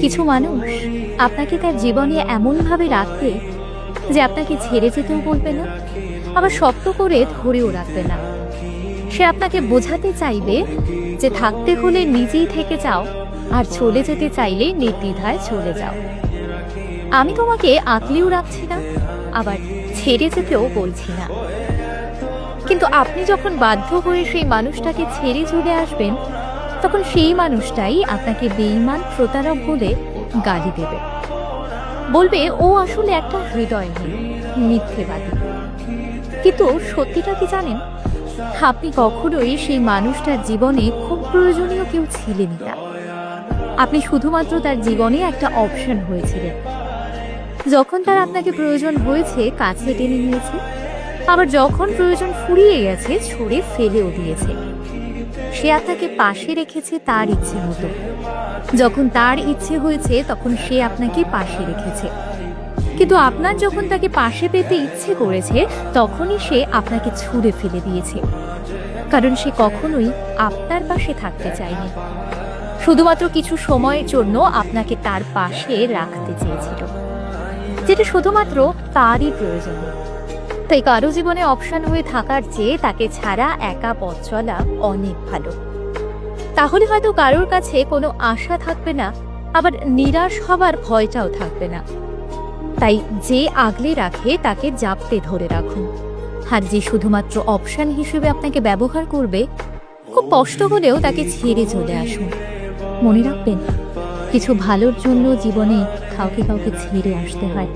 কিছু মানুষ আপনাকে তার জীবনে এমনভাবে রাখবে যে আপনাকে ছেড়ে যেতেও বলবে না, আবার শক্ত করে ধরেও রাখবে না। সে আপনাকে বোঝাতে চাইবে যে থাকতে হলে নিজেই থেকে যাও, আর চলে যেতে চাইলে নির্দ্বিধায় চলে যাও। আমি তোমাকে আঁকলেও রাখছি না, আবার ছেড়ে যেতেও বলছি না। কিন্তু আপনি যখন বাধ্য হয়ে সেই মানুষটাকে ছেড়ে চলে আসবেন, তখন সেই মানুষটাই আপনাকে বেঈমান, প্রতারক বলে গালি দেবে। বলবে ও আসলে একটা হৃদয়হীন, মিথ্যেবাদী। কিন্তু সত্যিটা কি জানেন? আপনি কখনোই সেই মানুষটার জীবনে খুব প্রয়োজনীয় কেউ ছিলেনই না। আপনি শুধুমাত্র তার জীবনে একটা অপশন হয়েছিলেন। যখন তার আপনাকে প্রয়োজন হয়েছে, কাছে টেনে নিয়েছে, আবার যখন প্রয়োজন ফুরিয়ে গেছে, ছুঁড়ে ফেলেও দিয়েছে। সে আপনাকে পাশে রেখেছে তার ইচ্ছে মতো। যখন তার ইচ্ছে হয়েছে, তখন সে আপনাকে পাশে রেখেছে। কিন্তু আপনার যখন তাকে পাশে পেতে ইচ্ছে করেছে, তখনই সে আপনাকে ছুঁড়ে ফেলে দিয়েছে। কারণ সে কখনোই আপনার পাশে থাকতে চায়নি, শুধুমাত্র কিছু সময়ের জন্য আপনাকে তার পাশে রাখতে চেয়েছিল, যেটা শুধুমাত্র তারই প্রয়োজন। তাই কারো জীবনে অপশন হয়ে থাকার চেয়ে তাকে ছাড়া একা পথ চলা অনেক ভালো। তাহলে হয়তো কারোর কাছে কোনো আশা থাকবে না, আবার নিরাশ হবার ভয়টাও থাকবে না। তাই যে আগলে রাখে তাকে জাপটে ধরে রাখুন, আর যে শুধুমাত্র অপশন হিসেবে আপনাকে ব্যবহার করবে, খুব কষ্ট হলেও তাকে ছেড়ে চলে আসুন। মনে রাখবেন, কিছু ভালোর জন্য জীবনে কাউকে কাউকে ছেড়ে আসতে হয়।